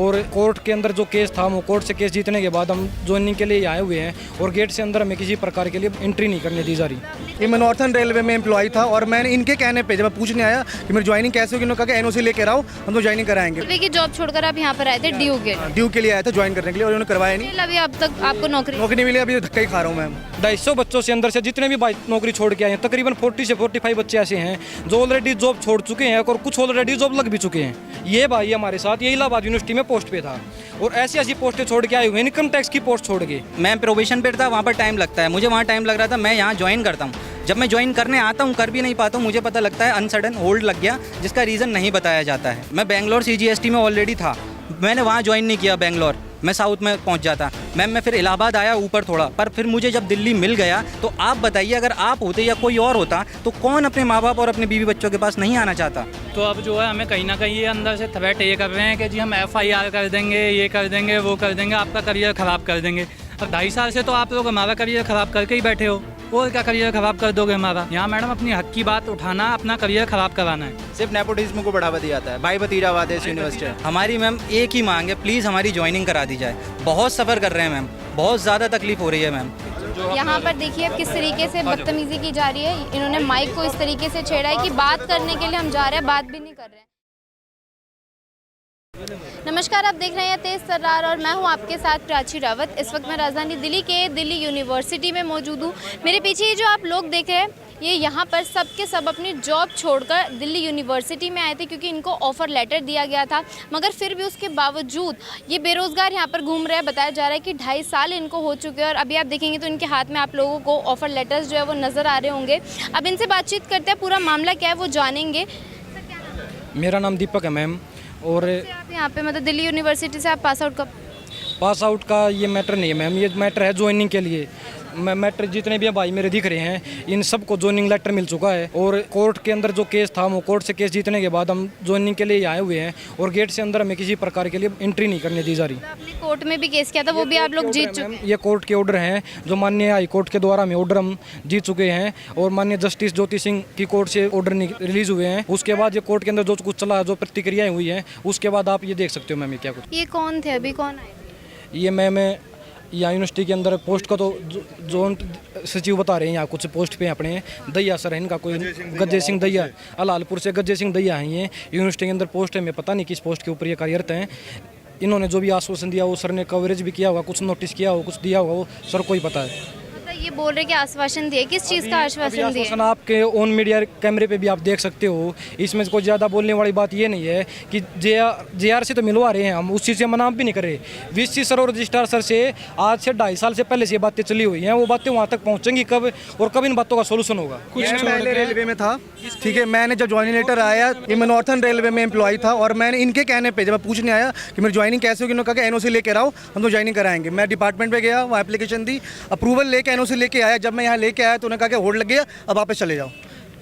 और कोर्ट के अंदर जो केस था वो कोर्ट से केस जीतने के बाद हम ज्वाइनिंग के लिए आए हुए हैं और गेट से अंदर हमें किसी प्रकार के लिए एंट्री नहीं करने दी जा रही। ये मैं नॉर्थन रेलवे में एम्प्लॉय था और मैंने इनके कहने पे जब मैं पूछने आया कि मेरी ज्वाइनिंग कैसे होगी, उन्होंने कहा कि एनओसी लेकर आओ, हम तो ज्वाइनिंग कराएंगे। की जॉब छोड़कर आप यहाँ पर आए थे ड्यू के लिए आया था ज्वाइन करने के लिए और उन्होंने करवाया नहीं। अभी अब तक आपको नौकरी नहीं मिली, अभी धक्का ही खा रहा हूँ मैम। 250 बच्चों से अंदर से जितने भी नौकरी छोड़ के आए हैं तकरीबन 40 से 45 बच्चे ऐसे हैं जो ऑलरेडी जॉब छोड़ चुके हैं और कुछ ऑलरेडी जॉब लग भी चुके हैं। ये भाई हमारे साथ ये इलाहाबाद यूनिवर्सिटी में पोस्ट पे था और ऐसी ऐसी पोस्टें छोड़ के आए हुए, इनकम टैक्स की पोस्ट छोड़ के। मैं प्रोबेशन पे था, वहाँ पर टाइम लगता है, मुझे वहाँ टाइम लग रहा था, मैं यहाँ ज्वाइन करता हूँ। जब मैं ज्वाइन करने आता हूँ कर भी नहीं पाता हूँ, मुझे पता लगता है अनसडन होल्ड लग गया जिसका रीज़न नहीं बताया जाता है। मैं बेंगलोर CGST में ऑलरेडी था, मैंने वहाँ ज्वाइन नहीं किया बेंगलोर, मैं साउथ में पहुँच जाता। मैं फिर इलाहाबाद आया ऊपर थोड़ा, पर फिर मुझे जब दिल्ली मिल गया तो आप बताइए अगर आप होते या कोई और होता तो कौन अपने माँ बाप और अपने बीवी बच्चों के पास नहीं आना चाहता। तो अब जो है हमें कहीं ना कहीं ये अंदर से थ्रेट ये कर रहे हैं कि जी हम FIR कर देंगे, ये कर देंगे, वो कर देंगे, आपका करियर ख़राब कर देंगे। अब 2.5 साल से तो आप लोग हमारा करियर ख़राब करके ही बैठे हो, और क्या करियर ख़राब कर दोगे हमारा। यहाँ मैडम अपनी हक की बात उठाना, अपना करियर ख़राब कराना है। सिर्फ नेपोटिज्म को बढ़ावा दिया जाता है, भाई भतीजावाद है इस यूनिवर्सिटी। हमारी मैम एक ही मांग है, प्लीज़ हमारी ज्वाइनिंग करा दी जाए। बहुत सफ़र कर रहे हैं मैम, बहुत ज़्यादा तकलीफ हो रही है मैम। यहाँ पर देखिए अब किस तरीके से बदतमीजी की जा रही है। इन्होंने माइक को इस तरीके से छेड़ा है कि बात करने के लिए हम जा रहे हैं, बात भी नहीं कर रहे हैं। नमस्कार, आप देख रहे हैं तेज तर्रार और मैं हूं आपके साथ प्राची रावत। इस वक्त मैं राजधानी दिल्ली के दिल्ली यूनिवर्सिटी में मौजूद हूं। मेरे पीछे ये जो आप लोग देख रहे हैं, ये यहाँ पर सब के सब अपनी जॉब छोड़कर दिल्ली यूनिवर्सिटी में आए थे क्योंकि इनको ऑफ़र लेटर दिया गया था, मगर फिर भी उसके बावजूद ये बेरोज़गार यहाँ पर घूम रहे हैं। बताया जा रहा है कि 2.5 साल इनको हो चुके हैं और अभी आप देखेंगे तो इनके हाथ में आप लोगों को ऑफ़र लेटर्स जो है वो नज़र आ रहे होंगे। अब इनसे बातचीत करते हैं, पूरा मामला क्या है वो जानेंगे। मेरा नाम दीपक है मैम। और आप यहाँ पे मतलब दिल्ली यूनिवर्सिटी से आप पास आउट कब? पास आउट का ये मैटर नहीं है मैम, ये मैटर है ज्वाइनिंग के लिए। मैटर जितने भी भाई मेरे दिख रहे हैं इन सबको ज्वाइनिंग लेटर मिल चुका है और कोर्ट के अंदर जो केस था वो कोर्ट से केस जीतने के बाद हम ज्वाइनिंग के लिए आए हुए हैं और गेट से अंदर हमें किसी प्रकार के लिए एंट्री नहीं करने दी जा रही। आपने कोर्ट में भी केस किया था, वो भी आप लोग जीत चुके हैं। ये कोर्ट के ऑर्डर हैं जो माननीय हाई कोर्ट के द्वारा हमें ऑर्डर हम जीत चुके हैं और माननीय जस्टिस ज्योति सिंह की कोर्ट से ऑर्डर रिलीज हुए हैं। उसके बाद ये कोर्ट के अंदर जो कुछ चला, जो प्रतिक्रियाएं हुई हैं, उसके बाद आप ये देख सकते हो मैम। ये क्या कुछ, ये कौन थे, अभी कौन आए? ये मैम यहाँ यूनिवर्सिटी के अंदर पोस्ट का तो जोन सचिव बता रहे हैं, यहाँ कुछ पोस्ट पे अपने दैया सर है इनका, कोई गज्जे सिंह दैया, अलालपुर से गज्जे सिंह दैया हैं। ये यूनिवर्सिटी के अंदर पोस्ट है, मैं पता नहीं किस पोस्ट के ऊपर ये कार्यरत हैं। इन्होंने जो भी आश्वासन दिया वो सर ने कवरेज भी किया होगा, कुछ नोटिस किया होगा, कुछ दिया होगा, वो सर को ही पता है। ये बोल रहे कि आश्वासन दिए, किस चीज़ का आश्वासन दिया? आपके ऑन मीडिया कैमरे पे भी आप देख सकते हो। इसमें कोई ज़्यादा बोलने वाली बात ये नहीं है कि JR से तो मिलवा रहे हैं हम, उस चीज़ से मना भी नहीं कर रहे। VC सर और रजिस्ट्रार सर से आज से 2.5 साल से पहले से ये बातें चली हुई हैं, वो बातें वहाँ तक पहुँचेंगी कब और कब इन बातों का सोल्यूशन होगा। कुछ पहले रेलवे में था, ठीक है। मैंने जब ज्वाइनिंग लेटर आया, ये मैं नॉर्थन रेलवे में एम्प्लॉय था और मैंने इनके कहने पे जब मैं पूछने आया कि मेरी ज्वाइनिंग कैसे होगी, उन्होंने कहा कि NOC लेकर आओ, हम तो ज्वाइनिंग कराएंगे। मैं डिपार्टमेंट पे गया, वहाँ एप्लीकेशन दी, अप्रूवल लेके NOC लेके आया। जब मैं यहाँ लेके आया तो उन्होंने कहा कि होल्ड लग गया, अब वापस चले जाओ,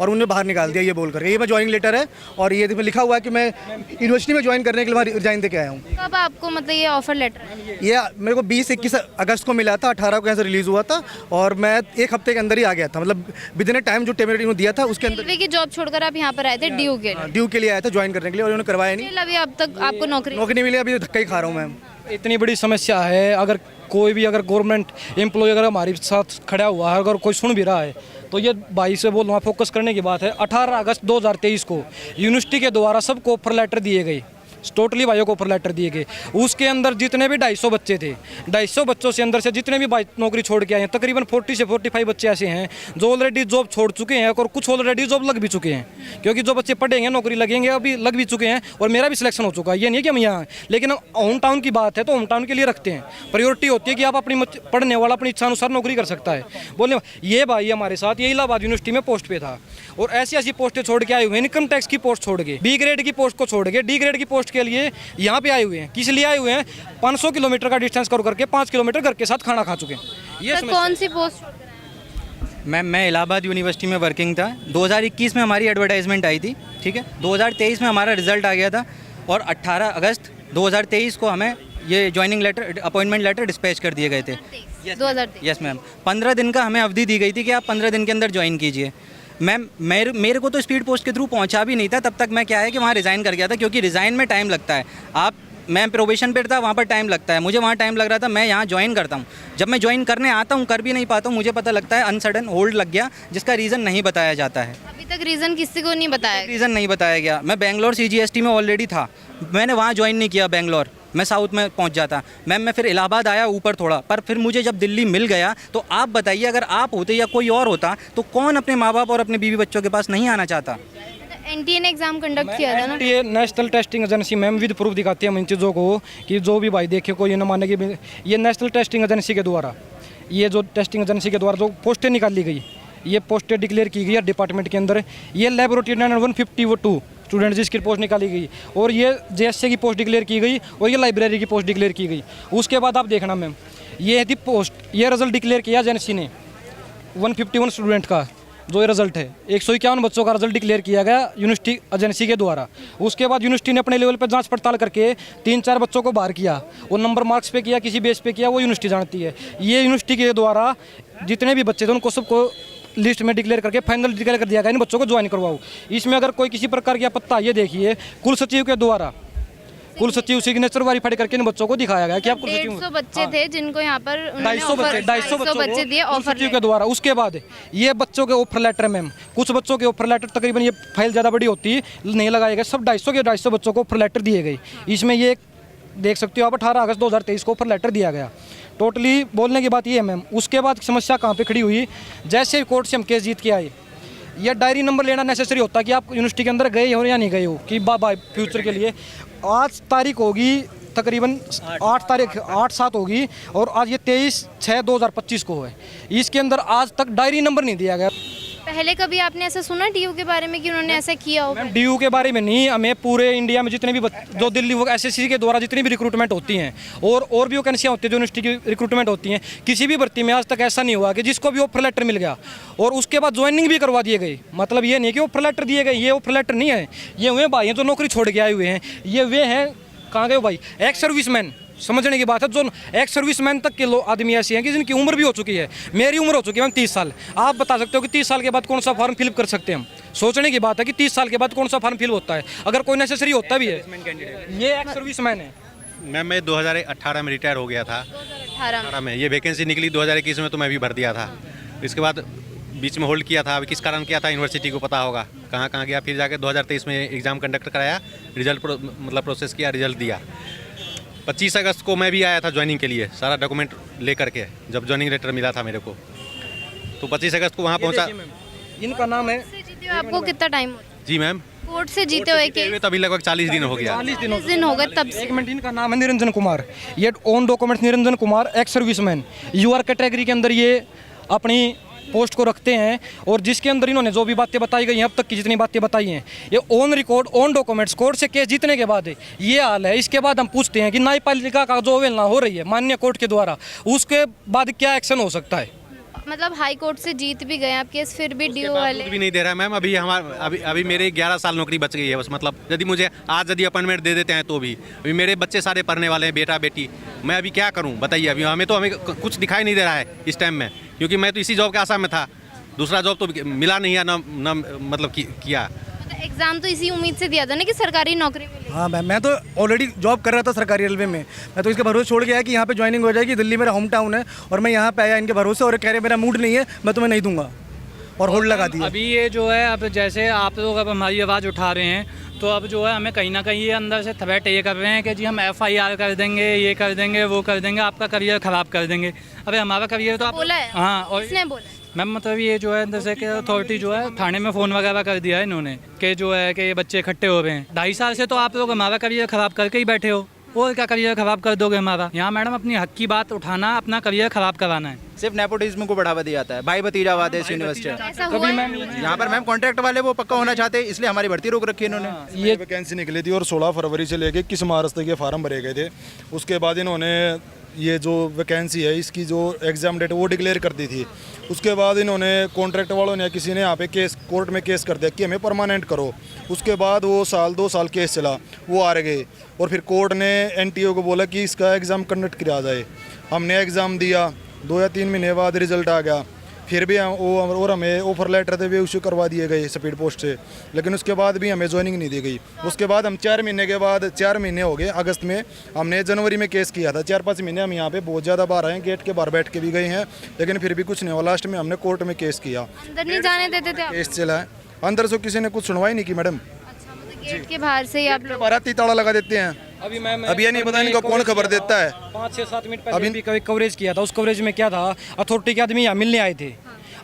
और उन्हें बाहर निकाल दिया ये बोल कर। ये मैं ज्वाइनिंग लेटर है और ये लिखा हुआ है कि मैं यूनिवर्सिटी में ज्वाइन करने के लिए रिजाइन दे के आया हूँ। कब आपको मतलब ये ऑफर लेटर? ये मेरे को 20-21 अगस्त को मिला था, 18 को यहाँ से रिलीज़ हुआ था और मैं 1 हफ्ते के अंदर ही आ गया था, मतलब विदिन ए टाइम जो टेम्परेरी दिया था उसके अंदर। की जॉब छोड़कर आप यहाँ पर आए थे ड्यू के लिए आया था ज्वाइन करने के लिए और उन्होंने करवाया नहीं। अभी अब तक आपको नौकरी नहीं मिली, अभी धक्का ही खा रहा हूँ मैम। इतनी बड़ी समस्या है, अगर कोई भी अगर गवर्नमेंट एम्प्लॉय अगर हमारे साथ खड़ा हुआ है, अगर कोई सुन भी रहा है तो ये भाई से बोल रहा हूँ, फोकस करने की बात है। 18 अगस्त 2023 को यूनिवर्सिटी के द्वारा सबको ऑफर लेटर दिए गए, टोटली भाइयों को ऑफर लेटर दिए गए। उसके अंदर जितने भी 250 बच्चे थे, 250 बच्चों से अंदर से जितने भी भाई नौकरी छोड़ के आए हैं तकरीबन 40 से 45 बच्चे ऐसे हैं जो ऑलरेडी जॉब छोड़ चुके हैं और कुछ ऑलरेडी जॉब लग भी चुके हैं, क्योंकि जो बच्चे पढ़ेंगे नौकरी लगेंगे, अभी लग भी चुके हैं और मेरा भी सिलेक्शन हो चुका है। ये नहीं कि हम यहाँ, लेकिन होम टाउन की बात है तो होम टाउन के लिए रखते हैं, प्रायोरिटी होती है कि आप अपनी पढ़ने वाला अपनी इच्छा अनुसार नौकरी कर सकता है। बोलने ये भाई हमारे साथ ये इलाहाबाद यूनिवर्सिटी में पोस्ट पे था और ऐसी ऐसी पोस्टें छोड़ के आए हुए हैं, इनकम टैक्स की पोस्ट छोड़ के, B ग्रेड की पोस्ट को छोड़ के D ग्रेड की पोस्ट के लिए यहाँ पे आए हुए हैं। किस लिए आए हुए हैं? 500 किलोमीटर का डिस्टेंस कर करके 5 किलोमीटर घर के साथ खाना खा चुके हैं। ये कौन सी पोस्ट? मैं इलाहाबाद यूनिवर्सिटी में वर्किंग था। 2021 में हमारी एडवर्टाइजमेंट आई थी, ठीक है। 2023 में हमारा रिजल्ट आ गया था और 18 अगस्त 2023 को हमें ये joining letter, appointment letter dispatch कर दिए गए थे। 2023। Yes ma'am. 15 दिन का हमें अवधि दी गई थी कि आप 15 दिन के अंदर ज्वाइन कीजिए। मैम मेरे को तो स्पीड पोस्ट के थ्रू पहुंचा भी नहीं था, तब तक मैं क्या है कि वहाँ रिज़ाइन कर गया था, क्योंकि रिज़ाइन में टाइम लगता है। आप मैं प्रोबेशन पे था, वहाँ पर टाइम लगता है, मुझे वहाँ टाइम लग रहा था, मैं यहाँ ज्वाइन करता हूँ। जब मैं ज्वाइन करने आता हूँ कर भी नहीं पाता हूँ, मुझे पता लगता है अनसडन होल्ड लग गया, जिसका रीज़न नहीं बताया जाता है। अभी तक रीज़न किसी को नहीं बताया। रीज़न नहीं बताया गया। मैं बेंगलोर CGST में ऑलरेडी था, मैंने वहाँ ज्वाइन नहीं किया बेंगलोर, मैं साउथ में पहुंच जाता। मैम मैं फिर इलाहाबाद आया ऊपर थोड़ा, पर फिर मुझे जब दिल्ली मिल गया तो आप बताइए, अगर आप होते या कोई और होता तो कौन अपने माँ बाप और अपने बीवी बच्चों के पास नहीं आना चाहता। NTA ने एग्ज़ाम कंडक्ट किया था ना। ये national testing agency ma'am with proof दिखाती है हम इन चीज़ों को, कि जो भी भाई देखे को ये न माने कि ये नेशनल टेस्टिंग एजेंसी के द्वारा, ये जो टेस्टिंग एजेंसी के द्वारा जो पोस्टें निकाली गई, ये पोस्टें डिक्लेयर की गई है डिपार्टमेंट के अंदर। ये लेबोरेटरी 152 स्टूडेंट जिसकी पोस्ट निकाली गई, और ये JSA की पोस्ट डिक्लेयर की गई, और ये लाइब्रेरी की पोस्ट डिक्लेयर की गई। उसके बाद आप देखना मैम, ये थी पोस्ट, ये रिजल्ट डिक्लेयर किया एजेंसी ने 151 स्टूडेंट का, जो ये रिजल्ट है 151 बच्चों का रिजल्ट डिक्लेयर किया गया यूनिवर्सिटी एजेंसी के द्वारा। उसके बाद यूनिवर्सिटी ने अपने लेवल पर जांच पड़ताल करके 3-4 बच्चों को बाहर किया, और नंबर मार्क्स पे किया, किसी बेस पे किया, वो यूनिवर्सिटी जानती है। ये यूनिवर्सिटी के द्वारा जितने भी बच्चे थे उनको सबको लिस्ट में डिक्लेयर करके फाइनल डिक्लेयर कर दिया गया, इन बच्चों को ज्वाइन करवाओ। इसमें अगर कोई किसी प्रकार की आपत्ति, ये देखिए कुल सचिव के द्वारा, कुल सचिव सिग्नेचर वेरीफाइड करके इन बच्चों को दिखाया गया कि आप कुल सचिव। 150 बच्चे थे जिनको यहाँ पर 250 बच्चे दिए ऑफर सचिव के द्वारा। उसके बाद ये बच्चों के ऑफर लेटर मैम, कुछ बच्चों के ऑफर लेटर तकरीबन, ये फाइल ज़्यादा बड़ी होती नहीं लगाए गए, सब 250 बच्चों को ऑफर लेटर दिए गए। इसमें ये देख सकते हो आप 18 अगस्त 2023 को ऑफर लेटर दिया गया। टोटली बोलने की बात ये है मैम। उसके बाद समस्या कहाँ पे खड़ी हुई, जैसे कोर्ट से हम केस जीत के आए, यह डायरी नंबर लेना नेसेसरी होता है कि आप यूनिवर्सिटी के अंदर गए हो या नहीं गए हो, कि बाय फ्यूचर के लिए। आज तारीख होगी तकरीबन 8-7 होगी, और आज ये 23/6/2025 को है। इसके अंदर आज तक डायरी नंबर नहीं दिया गया। पहले कभी आपने ऐसा सुना DU के बारे में कि उन्होंने ऐसा किया हो? मैम DU के बारे में नहीं, हमें पूरे इंडिया में जितने भी जो दिल्ली SSC के द्वारा जितनी भी रिक्रूटमेंट होती हैं, और भी वैकेंसियाँ होती हैं जो यूनिवर्सिटी की रिक्रूटमेंट होती हैं, किसी भी भर्ती में आज तक ऐसा नहीं हुआ कि जिसको भी ऑफर लेटर मिल गया और उसके बाद ज्वाइनिंग भी करवा दिए गए। मतलब ये नहीं कि ऑफर लेटर दिए गए, ये ऑफर लेटर नहीं है। ये वे भाई हैं जो नौकरी छोड़ के आए हुए हैं, ये वे हैं, कहाँ गए भाई, एक्स सर्विसमैन। समझने की बात है, जो एक्स सर्विसमैन तक के आदमी ऐसे हैं कि जिनकी उम्र भी हो चुकी है। मेरी उम्र हो चुकी है मैम 30 साल। आप बता सकते हो कि 30 साल के बाद कौन सा फॉर्म फिलअप कर सकते हैं हम? सोचने की बात है कि 30 साल के बाद कौन सा फॉर्म फिल होता है, अगर कोई नेसेसरी होता भी है। ये एक्स सर्विसमैन है मैम। मैं 2018 में रिटायर हो गया था। 2018 में ये वैकेंसी निकली, 2021 में तो मैं भी भर दिया था। इसके बाद बीच में होल्ड किया था, अभी किस कारण किया था यूनिवर्सिटी को पता होगा, कहाँ कहाँ गया। फिर जाकर 2023 में एग्ज़ाम कंडक्ट कराया, रिजल्ट मतलब प्रोसेस किया, रिजल्ट दिया। 25 अगस्त को मैं भी आया था ज्वाइनिंग के लिए, सारा डॉक्यूमेंट ले करके, जब ज्वाइनिंग लेटर मिला था मेरे को, तो 25 अगस्त को वहाँ पहुँचा। इनका नाम है। जीते हुए आपको कितना टाइम? जी मैम, कोर्ट से जीते हुए के तो अभी लगभग 40 दिन हो गया। 40 दिन हो गए तब से। एक मिनट, इनका नाम है निरंजन कुमार। ये on documents Niranjan Kumar, ex serviceman, UR category के अंदर ये अपनी पोस्ट को रखते हैं, और जिसके अंदर इन्होंने जो भी बातें बताई गई हैं, अब तक की जितनी बातें बताई हैं, ये on record, on documents, court से केस जीतने के बाद ये हाल है। इसके बाद हम पूछते हैं कि न्यायपालिका का जो अवहेलना हो रही है माननीय कोर्ट के द्वारा, उसके बाद क्या एक्शन हो सकता है? मतलब हाई कोर्ट से जीत भी गए आप केस, फिर भी DU वाले कुछ भी नहीं दे रहा है मैम। अभी मेरे 11 साल नौकरी बच गई है बस। मतलब यदि मुझे आज यदि अपॉइंटमेंट दे देते हैं तो भी, अभी मेरे बच्चे सारे पढ़ने वाले हैं, बेटा बेटी, मैं अभी क्या करूं बताइए। अभी हमें कुछ दिखाई नहीं दे रहा है इस टाइम में, क्योंकि मैं तो इसी जॉब के आशा में था, दूसरा जॉब तो मिला नहीं है ना मतलब किया। एग्जाम तो इसी उम्मीद से दिया था ना कि सरकारी नौकरी मिलेगी। हाँ मैम, मैं तो ऑलरेडी जॉब कर रहा था सरकारी रेलवे में। मैं तो इसके भरोसे छोड़ के आया कि यहाँ पे ज्वाइनिंग हो जाएगी, दिल्ली मेरा होम टाउन है, और मैं यहाँ पे आया इनके भरोसे, और कह रहे मेरा मूड नहीं है, मैं तुम्हें नहीं दूंगा, और होल्ड लगा दिया। अभी ये जो है, अब जैसे आप लोग अब हमारी आवाज़ उठा रहे हैं, तो अब जो है हमें कहीं ना कहीं ये अंदर से थ्रेट ये कर रहे हैं कि जी हम FIR कर देंगे, ये कर देंगे, वो कर देंगे, आपका करियर ख़राब कर देंगे। अबे हमारा करियर तो आप बोला है? हाँ, और किसने बोला? मैम मतलब ये जो है अंदर से कि अथॉरिटी जो है थाने में फ़ोन वगैरह कर दिया है इन्होंने, कि जो है कि ये बच्चे इकट्ठे हो रहे हैं। 2.5 साल से तो आप लोग हमारा करियर ख़राब करके ही बैठे हो, और क्या करियर ख़राब कर दोगे हमारा? यहाँ मैडम अपनी हक की बात उठाना, अपना करियर ख़राब कराना है। सिर्फ नेपोटिज्म को बढ़ावा दिया जाता है, भाई भतीजावाद है इस यूनिवर्सिटी में। ऐसा हुआ है? यहाँ पर मैम कॉन्ट्रैक्ट वाले वो पक्का होना चाहते हैं, इसलिए हमारी भर्ती रोक रखी है इन्होंने। ये वैकेंसी निकली थी और 16 फरवरी से लेके 21 मार्च तक ये फार्म भरे गए थे। उसके बाद इन्होंने ये जो वैकेंसी है इसकी जो एग्ज़ाम डेट वो डिक्लेयर कर दी थी। उसके बाद इन्होंने कॉन्ट्रैक्ट वालों ने किसी ने यहाँ पे केस कोर्ट में केस कर दिया कि हमें परमानेंट करो। उसके बाद वो 2 साल केस चला, वो हार गए, और फिर कोर्ट ने NTO को बोला कि इसका एग्ज़ाम कंडक्ट किया जाए। हमने एग्ज़ाम दिया, 2 या 3 महीने बाद रिजल्ट आ गया। फिर भी और हमें ऑफर लेटर थे भी इशू करवा दिए गए स्पीड पोस्ट से, लेकिन उसके बाद भी हमें ज्वाइनिंग नहीं दी गई। उसके बाद हम 4 महीने के बाद 4 महीने हो गए, अगस्त में हमने जनवरी में केस किया था। 4-5 महीने हम यहाँ पे बहुत ज़्यादा बाहर आए, गेट के बाहर बैठ के भी गए हैं, लेकिन फिर भी कुछ नहीं हुआ। लास्ट में हमने कोर्ट में केस किया, अंदर नहीं जाने देते थे आप? केस चला है अंदर से, किसी ने कुछ सुनवाई नहीं की मैडम। अच्छा, मतलब गेट के बाहर से ही आप लोग? बारात ही ताला लगा देते हैं। अभी ये नहीं पता इनको कौन खबर देता है। 5-6-7 मिनट पहले अभी कवरेज किया था। उस कवरेज में क्या था, अथॉरिटी के आदमी यहाँ मिलने आए थे।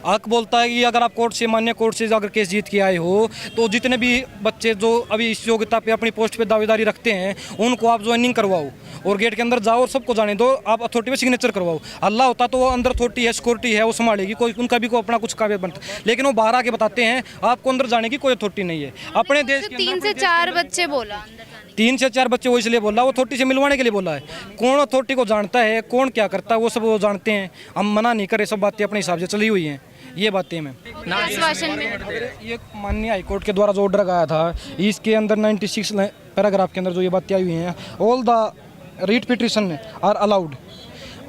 हक बोलता है कि अगर आप कोर्ट से मान्य कोर्ट से अगर केस जीत के आए हो तो जितने भी बच्चे जो अभी इस योग्यता पे अपनी पोस्ट पे दावेदारी रखते हैं उनको आप ज्वाइनिंग करवाओ और गेट के अंदर जाओ और सबको जाने दो, आप अथॉरिटी पे सिग्नेचर करवाओ। अल्लाह होता तो वो अंदर अथॉरिटी है, सिक्योरिटी है, वो संभालेगी, कोई उनका भी को अपना कुछ काबिल बनता, लेकिन वो बाहर आके बताते हैं आपको अंदर जाने की कोई अथॉरिटी नहीं है। अपने देश के 3 से 4 बच्चे बोला अंदर जाने 3 से 4 बच्चे वो इसलिए बोला, वो अथॉरिटी से मिलवाने के लिए बोला है। कौन अथॉरिटी को जानता है, कौन क्या करता है, वो सब वो जानते हैं। हम मना नहीं करे, सब बातें अपने हिसाब से चली हुई हैं, ये बातें में आश्वासन में। ये माननीय हाईकोर्ट के द्वारा जो ऑर्डर आया था इसके अंदर 96 पैराग्राफ के अंदर जो ये बातें आई हुई हैं, all the writ petition are allowed,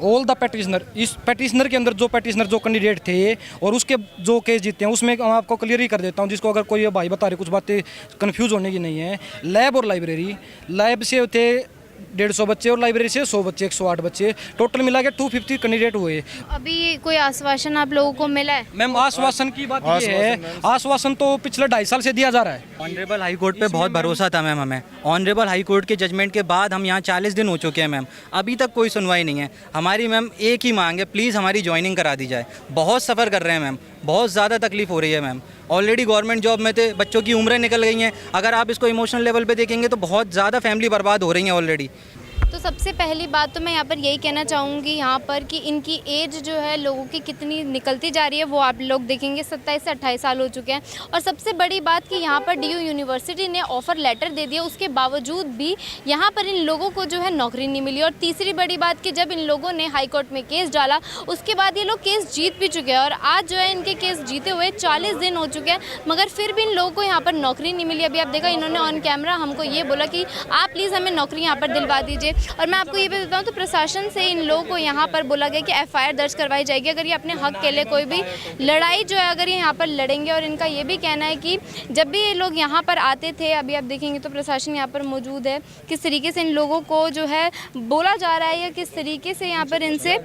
all the petitioner, इस पेटिशनर के अंदर जो पेटिशनर जो कैंडिडेट थे और उसके जो केस जीते हैं उसमें मैं आपको क्लियर ही कर देता हूं, जिसको अगर कोई भाई बता रहे कुछ बातें कंफ्यूज होने की नहीं है। लैब और लाइब्रेरी, लैब से थे 150 बच्चे और लाइब्रेरी से 100 बच्चे, 108 बच्चे, टोटल मिला के 250 कैंडिडेट हुए। अभी कोई आश्वासन आप लोगों को मिला है? मैम आश्वासन की बात ये है, आश्वासन तो पिछले 2.5 साल से दिया जा रहा है। ऑनरेबल हाई कोर्ट पे बहुत भरोसा था मैम हमें। ऑनरेबल हाई कोर्ट के जजमेंट के बाद हम यहाँ 40 दिन हो चुके हैं मैम, अभी तक कोई सुनवाई नहीं है। हमारी मैम एक ही मांग है, प्लीज़ हमारी ज्वाइनिंग करा दी जाए। बहुत सफ़र कर रहे हैं मैम, बहुत ज़्यादा तकलीफ हो रही है मैम। ऑलरेडी गवर्नमेंट जॉब में थे, बच्चों की उम्रें निकल गई हैं। अगर आप इसको इमोशनल लेवल पे देखेंगे तो बहुत ज़्यादा फैमिली बर्बाद हो रही हैं ऑलरेडी। तो सबसे पहली बात तो मैं यहाँ पर यही कहना चाहूँगी यहाँ पर कि इनकी एज जो है लोगों की कितनी निकलती जा रही है वो आप लोग देखेंगे। 27 से 28 साल हो चुके हैं। और सबसे बड़ी बात कि यहाँ पर DU यूनिवर्सिटी ने ऑफ़र लेटर दे दिया, उसके बावजूद भी यहाँ पर इन लोगों को जो है नौकरी नहीं मिली। और तीसरी बड़ी बात कि जब इन लोगों ने हाई कोर्ट में केस डाला उसके बाद ये लोग केस जीत भी चुके हैं और आज जो है इनके केस जीते हुए 40 दिन हो चुके हैं, मगर फिर भी इन लोगों को यहाँ पर नौकरी नहीं मिली। अभी आप देखा इन्होंने ऑन कैमरा हमको ये बोला कि आप प्लीज़ हमें नौकरी यहाँ पर दिलवा दीजिए। और मैं आपको ये भी बताऊँ तो प्रशासन से इन लोगों को यहाँ पर बोला गया कि FIR दर्ज करवाई जाएगी अगर ये अपने हक के लिए कोई भी लड़ाई जो है अगर ये यहाँ पर लड़ेंगे। और इनका ये भी कहना है कि जब भी ये लोग यहाँ पर आते थे, अभी आप देखेंगे तो प्रशासन यहाँ पर मौजूद है, किस तरीके से इन लोगों को जो है बोला जा रहा है या किस तरीके से यहाँ पर इनसे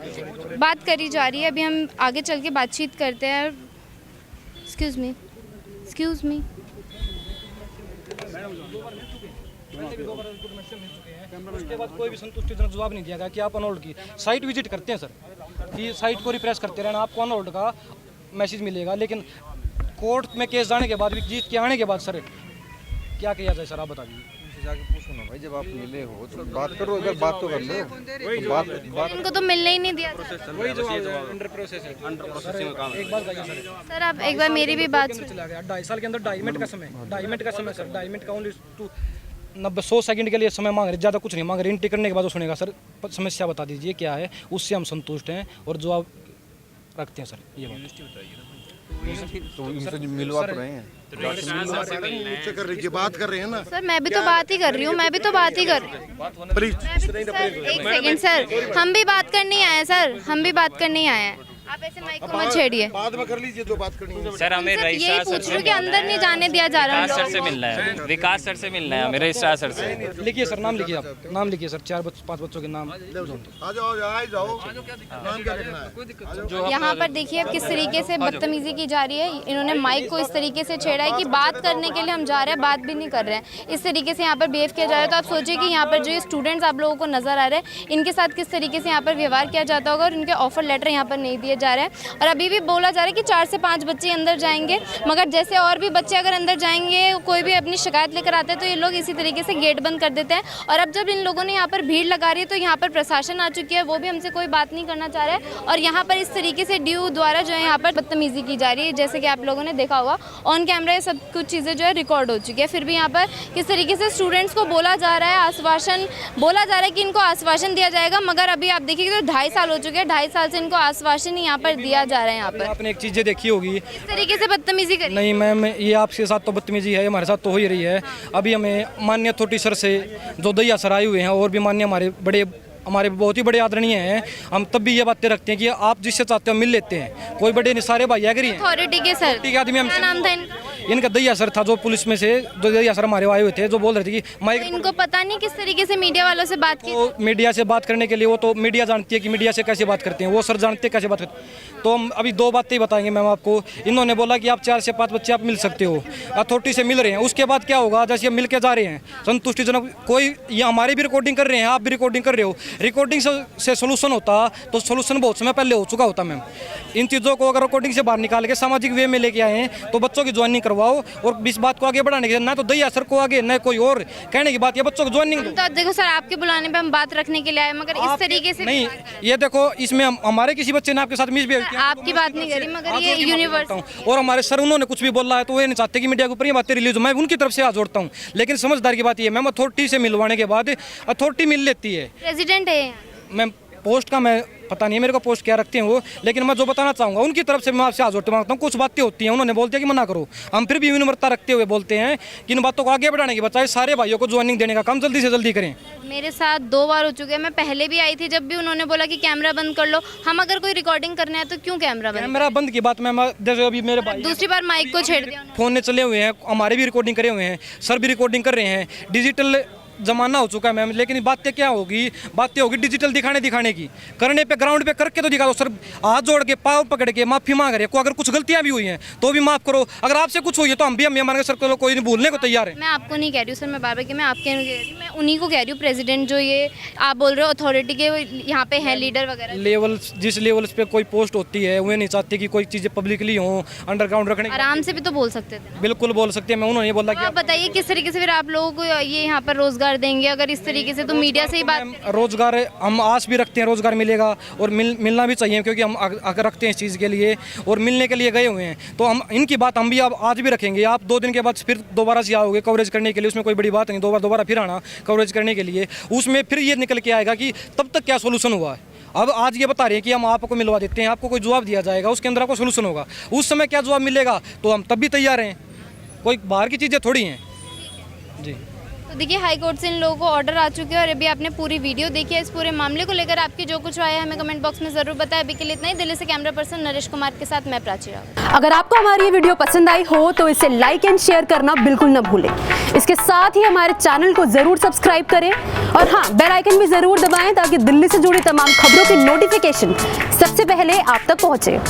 बात करी जा रही है। अभी हम आगे चल के बातचीत करते हैं। एक्सक्यूज़ मी उसके बाद कोई भी संतुष्टिजनक जवाब नहीं दिया गया कि आप अनहोल्ड की साइट विजिट करते हैं सर, कि साइट को रिफ्रेश करते रहना, आपको अनहोल्ड का मैसेज मिलेगा। लेकिन कोर्ट में केस जाने के बाद, जीत के आने के बाद सर क्या किया जाए सर, आप बता दीजिए। जाके पूछो ना भाई, जब आप मिले हो तो बात करो, अगर बात तो कर लो। बात इनको तो मिलने ही नहीं दिया वही जवाब अंडर प्रोसेस है, अंडर प्रोसेसिंग का काम है। एक बात बताइए सर, आप एक बार मेरी भी बात चला गया 2.5 साल के अंदर 2.5 मिनट का समय, 2.5 मिनट का समय सर, 2.5 मिनट का ओनली 90-100 सेकंड के लिए समय मांग रहे, ज़्यादा कुछ नहीं मांग रहे। एंट्री करने के बाद वो सुनेगा सर, समस्या बता दीजिए क्या है, उससे हम संतुष्ट हैं और जवाब रखते हैं सर। ये तो इनसे मिलवा तो रहे हैं, बात कर रहे हैं ना सर। मैं भी तो बात ही कर रही हूँ, मैं भी तो बात ही कर रही हूँ। एक सेकंड सर, हम भी बात करने ही आए हैं सर, हम भी बात करने ही आए हैं। आप ऐसे माइक को मत छेड़िए, बाद में कर लीजिए जो बात करनी है। सर हमें यही पूछ रही हूँ कि अंदर नहीं जाने दिया जा रहा है। विकास सर से मिलना है, विकास सर से मिलना है, मेरे रजिस्ट्रार सर से। लिखिए सर, नाम लिखिए, आप नाम लिखिए सर, 4-5 बच्चों के नाम। आ जाओ, नाम क्या लिखना है? यहाँ पर देखिए अब किस तरीके से बदतमीजी की जा रही है। इन्होंने माइक को इस तरीके से छेड़ा है कि बात करने के लिए हम जा रहे हैं, बात भी नहीं कर रहे हैं। इस तरीके से यहाँ पर बिहेव किया जा रहा है। तो आप सोचिए कि यहाँ पर जो स्टूडेंट्स आप लोगों को नजर आ रहे हैं, इनके साथ किस तरीके से यहाँ पर व्यवहार किया जाता होगा और इनके ऑफर लेटर यहाँ पर नहीं दिए जा रहे हैं। और अभी भी बोला जा रहा है कि 4 से 5 बच्चे अंदर जाएंगे, मगर जैसे और भी बच्चे अगर अंदर जाएंगे, कोई भी अपनी शिकायत लेकर आते हैं तो ये लोग इसी तरीके से गेट बंद कर देते हैं। और अब जब इन लोगों ने यहाँ पर भीड़ लगा रही है तो यहाँ पर प्रशासन आ चुकी है, वो भी हमसे कोई बात नहीं करना चाह रहा है। और यहाँ पर इस तरीके से DU द्वारा जो है यहाँ पर बदतमीजी की जा रही है, जैसे कि आप लोगों ने देखा होगा ऑन कैमरा, ये सब कुछ चीज़ें जो है रिकॉर्ड हो चुकी है। फिर भी यहाँ पर किस तरीके से स्टूडेंट्स को बोला जा रहा है, आश्वासन बोला जा रहा है कि इनको आश्वासन दिया जाएगा, मगर अभी आप देखिए तो 2.5 साल हो चुके हैं, 2.5 साल से इनको आश्वासन ही यहाँ पर दिया जा रहा है। यहाँ पर आपने एक चीज़ें देखी होगी, इस तरीके से बदतमीजी करी। नहीं मैम, ये आपके साथ तो बदतमीजी है, हमारे साथ तो हो ही रही है। अभी हमें मान्य अथॉरिटी सर से जो दैया सर आए हुए हैं और भी मान्य हमारे बड़े हमारे बहुत ही बड़े आदरणीय हैं, हम तब भी ये बातें रखते हैं कि आप जिससे चाहते हो मिल लेते हैं। कोई बड़े नहीं, सारे भाई एग्री हैं। अथॉरिटी के सर ठीक है आदमी हम क्या नाम था इनका? इनका दैया सर था, जो पुलिस में से जो दैया सर हमारे आए हुए थे, जो बोल रहे थे कि तो माइक इनको पता नहीं किस तरीके से मीडिया वालों से बात की? तो मीडिया से बात करने के लिए वो तो मीडिया जानती है कि मीडिया से कैसे बात करते हैं, वो सर जानते हैं कैसे बात करते हैं। तो हम अभी 2 बातें ही बताएंगे मैम आपको। इन्होंने बोला कि आप 4 से 5 बच्चे आप मिल सकते हो, अथॉरिटी से मिल रहे हैं। उसके बाद क्या होगा, जैसे हम मिल के जा रहे हैं संतुष्टिजनक, कोई ये हमारी भी रिकॉर्डिंग कर रहे हैं, आप भी रिकॉर्डिंग कर रहे हो, रिकॉर्डिंग से सोल्यूशन होता तो सोल्यूशन बहुत समय पहले हो चुका होता मैम। इन चीज़ों को अगर रिकॉर्डिंग से बाहर निकाल के सामाजिक वे में लेके आए हैं तो बच्चों की ज्वाइनिंग करवाओ, और इस बात को आगे बढ़ाने के ना तो दैया सर को आगे न कोई और कहने की बात, ये बच्चों को ज्वाइनिंग। तो देखो सर, आपके बुलाने पे हम बात रखने के लिए आए, मगर इस तरीके से नहीं, ये देखो इसमें हमारे किसी बच्चे ने आपके साथ मिसबिहेव किया, आपकी बात नहीं करी, मगर ये यूनिवर्सिटी और हमारे सर उन्होंने कुछ भी बोला है तो ये नहीं चाहते कि मीडिया के ऊपर ये बातें रिलीज हो। मैं उनकी तरफ से हाथ जोड़ता हूँ, लेकिन समझदार की बात ये मैम, अथॉरिटी से मिलवाने के बाद अथॉरिटी मिल लेती है। प्रेसिडेंट है मैम पोस्ट का मैं पता नहीं है मेरे को पोस्ट क्या रखते हैं वो, लेकिन मैं जो बताना चाहूँगा उनकी तरफ से मैं आपसे हाथ जोड़ते मांगता हूँ। कुछ बातें होती हैं उन्होंने बोलते हैं कि मना करो, हम फिर भी विनम्रता रखते हुए बोलते हैं कि इन बातों को आगे बढ़ाने की बजाय सारे भाइयों को ज्वाइनिंग देने का काम जल्दी से जल्दी करें। मेरे साथ 2 बार हो चुके हैं, मैं पहले भी आई थी जब भी उन्होंने बोला कि कैमरा बंद कर लो। हम अगर कोई रिकॉर्डिंग करना है तो क्यों कैमरा बंद? कैमरा बंद की बात मैम, जैसे अभी मेरे भाई दूसरी बार माइक को छेड़ दिया उन्होंने। फोन में चले हुए हैं, हमारे भी रिकॉर्डिंग करे हुए हैं, सर भी रिकॉर्डिंग कर रहे हैं। डिजिटल जमाना हो चुका है मैम, लेकिन बातें क्या होगी, बातें होगी डिजिटल दिखाने की, करने पे ग्राउंड पे करके तो दिखा दो। सर हाथ जोड़ के पाँव पकड़ के माफी मांग रहे हैं, अगर कुछ गलतियां भी हुई हैं तो भी माफ करो, अगर आपसे कुछ हुई है तो हम भी हमारे सर को कोई नहीं भूलने को तैयार है। मैं आपको नहीं कह रही हूँ सर, मैं बार बार कि मैं आपके नहीं कह रही हूँ, मैं उन्हीं को कह रही हूँ, प्रेसिडेंट जो ये आप बोल रहे हो अथॉरिटी के यहाँ पे हैं लीडर वगैरह। लेवल जिस लेवल पे कोई पोस्ट होती है वो नहीं चाहती कि कोई चीज़ें पब्लिकली हो, अंडरग्राउंड रखने। आराम से भी तो बोल सकते थे। बिल्कुल बोल सकते हैं, मैं उन्होंने बोला कि आप बताइए किस तरीके से फिर आप लोगों को ये यहाँ पर रोजगार देंगे अगर इस तरीके से? तो मीडिया से ही बात, रोजगार हम आस भी रखते हैं रोजगार मिलेगा, और मिलना भी चाहिए, क्योंकि हम अगर रखते हैं इस चीज़ के लिए और मिलने के लिए गए हुए हैं। तो हम इनकी बात हम भी अब आज भी रखेंगे। आप 2 दिन के बाद फिर दोबारा से आओगे कवरेज करने के लिए, उसमें कोई बड़ी बात नहीं, दोबारा फिर आना कवरेज करने के लिए, उसमें फिर ये निकल के आएगा कि तब तक क्या सोल्यूशन हुआ है। अब आज ये बता रहे हैं कि हम आपको मिलवा देते हैं, आपको कोई जवाब दिया जाएगा, उसके अंदर आपको सोल्यूशन होगा, उस समय क्या जवाब मिलेगा तो हम तब भी तैयार हैं, कोई बाहर की चीज़ें थोड़ी हैं जी। तो देखिए हाई कोर्ट से इन लोगों को ऑर्डर आ चुके हैं और अभी आपने पूरी वीडियो देखी है। इस पूरे मामले को लेकर आपकी जो कुछ आया है हमें कमेंट बॉक्स में ज़रूर बताएं। अभी के लिए इतना ही। दिल्ली से कैमरा पर्सन नरेश कुमार के साथ मैं प्राची रावत। अगर आपको हमारी ये वीडियो पसंद आई हो तो इसे लाइक एंड शेयर करना बिल्कुल न भूलें। इसके साथ ही हमारे चैनल को ज़रूर सब्सक्राइब करें और हाँ, बेल आइकन भी ज़रूर दबाएं ताकि दिल्ली से जुड़ी तमाम खबरों की नोटिफिकेशन सबसे पहले आप तक पहुँचे।